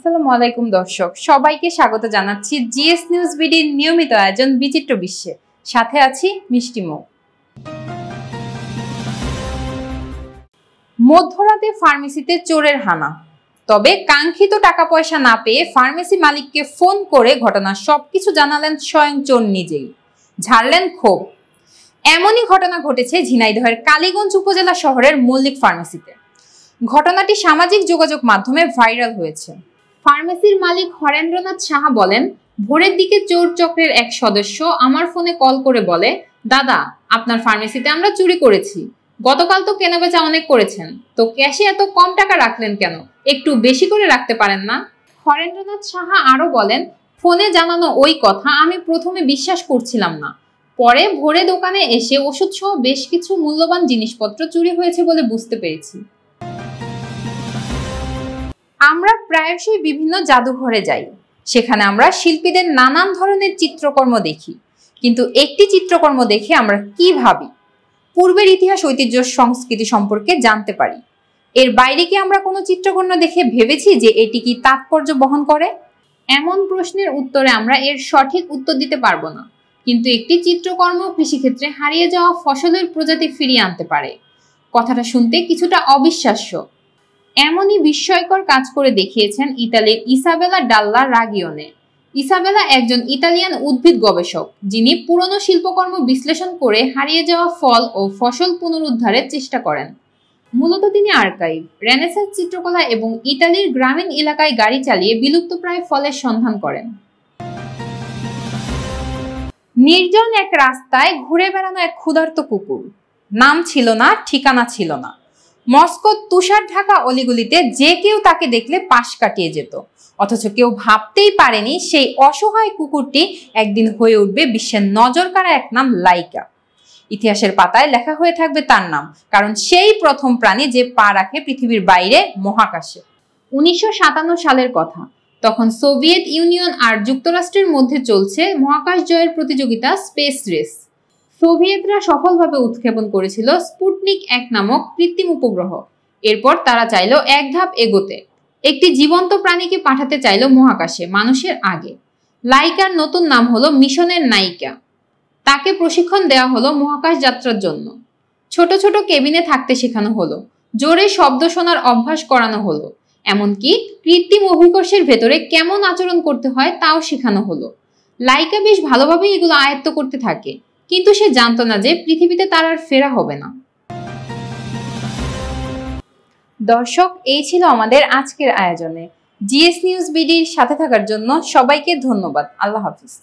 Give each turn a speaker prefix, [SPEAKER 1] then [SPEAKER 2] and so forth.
[SPEAKER 1] আসসালামু আলাইকুম দর্শক, সবাইকে স্বাগত জানাচ্ছি জিএস নিউজ বিডির নিয়মিত আয়োজন বিচিত্র বিশ্বে। সাথে আছি মিষ্টি মৌ। মধ্যরাতে ফার্মেসিতে চোরের হানা, তবে কাঙ্ক্ষিত টাকা পয়সা না পেয়ে ফার্মেসি মালিককে ফোন করে ঘটনার সবকিছু জানালেন স্বয়ং চোর নিজেই, ঝাড়লেন ক্ষোভ। এমনই ঘটনা ঘটেছে ঝিনাইদহের কালীগঞ্জ উপজেলা শহরের মল্লিক ফার্মেসিতে। ঘটনাটি সামাজিক যোগাযোগ মাধ্যমে ভাইরাল হয়েছে। ফার্মেসির মালিক হরেন্দ্রনাথ সাহা বলেন, ভোরের দিকে চোর চক্রের এক সদস্য আমার ফোনে কল করে বলে, দাদা আপনার ফার্মেসিতে আমরা চুরি করেছি, গতকাল তো কেনাবেচা অনেক করেছেন, তো ক্যাশে এত কম টাকা রাখলেন কেন, একটু বেশি করে রাখতে পারেন না? হরেন্দ্রনাথ সাহা আরো বলেন, ফোনে জানানো ওই কথা আমি প্রথমে বিশ্বাস করছিলাম না, পরে ভোরে দোকানে এসে ওষুধ সহ বেশ কিছু মূল্যবান জিনিসপত্র চুরি হয়েছে বলে বুঝতে পেরেছি। আমরা প্রায়শই বিভিন্ন জাদুঘরে যাই, সেখানে আমরা শিল্পীদের নানান ধরনের চিত্রকর্ম দেখি, কিন্তু একটি চিত্রকর্ম দেখে আমরা কি ভাবি? পূর্বের ইতিহাস, ঐতিহ্য, সংস্কৃতি সম্পর্কে জানতে পারি। এর বাইরে কি আমরা কোনো চিত্রকর্ম দেখে ভেবেছি যে এটি কি তাৎপর্য বহন করে? এমন প্রশ্নের উত্তরে আমরা এর সঠিক উত্তর দিতে পারবো না, কিন্তু একটি চিত্রকর্ম কৃষিক্ষেত্রে হারিয়ে যাওয়া ফসলের প্রজাতি ফিরিয়ে আনতে পারে। কথাটা শুনতে কিছুটা অবিশ্বাস্য। এমনই বিস্ময়কর কাজ করে দেখিয়েছেন ইতালির ইসাবেলা ডাল্লা রাগিওনে। ইসাবেলা একজন ইতালিয়ান উদ্ভিদ গবেষক, যিনি পুরনো শিল্পকর্ম বিশ্লেষণ করে হারিয়ে যাওয়া ফল ও ফসল পুনরুদ্ধারের চেষ্টা করেন। মূলত তিনি আর্কাইভ, রেনেসাঁস চিত্রকলা এবং ইতালির গ্রামীণ এলাকায় গাড়ি চালিয়ে বিলুপ্তপ্রায় ফলের সন্ধান করেন। নির্জন এক রাস্তায় ঘুরে বেড়ানো এক ক্ষুধার্ত কুকুর, নাম ছিল না, ঠিকানা ছিল না। মস্কোর তুষার ঢাকা অলিগুলিতে যে কেউ তাকে দেখলে পাশ কাটিয়ে যেত, অথচ কেউ ভাবতেই পারেনি সেই অসহায় কুকুরটি একদিন হয়ে উঠবে বিশ্বের নজরকাড়া এক নাম, লাইকা। ইতিহাসের পাতায় লেখা হয়ে থাকবে তার নাম, কারণ সেই প্রথম প্রাণী যে পা রাখে পৃথিবীর বাইরে, মহাকাশে। 1957 সালের কথা। তখন সোভিয়েত ইউনিয়ন আর যুক্তরাষ্ট্রের মধ্যে চলছে মহাকাশ জয়ের প্রতিযোগিতা, স্পেস রেস। সোভিয়েতরা সফলভাবে উৎক্ষেপণ করেছিল স্পুটনিক 1 নামক কৃত্রিম উপগ্রহ। এরপর তারা চাইল এক ধাপ এগোতে, একটি জীবন্ত প্রাণীকে পাঠাতে চাইল মহাকাশে মানুষের আগে। লাইকার নতুন নাম হলো মিশনের নায়িকা। তাকে প্রশিক্ষণ দেওয়া হলো মহাকাশ যাত্রার জন্য। ছোট ছোট কেবিনে থাকতে শেখানো হলো, জোরে শব্দ শোনার অভ্যাস করানো হলো, এমনকি কৃত্রিম অভিকর্ষের ভেতরে কেমন আচরণ করতে হয় তাও শেখানো হলো। লাইকা বেশ ভালোভাবেই এগুলো আয়ত্ত করতে থাকে, কিন্তু সে জানতো না যে পৃথিবীতে তার আর ফেরা হবে না। দর্শক, এই ছিল আমাদের আজকের আয়োজনে। জিএস নিউজ বিডির সাথে থাকার জন্য সবাইকে ধন্যবাদ। আল্লাহ হাফিজ।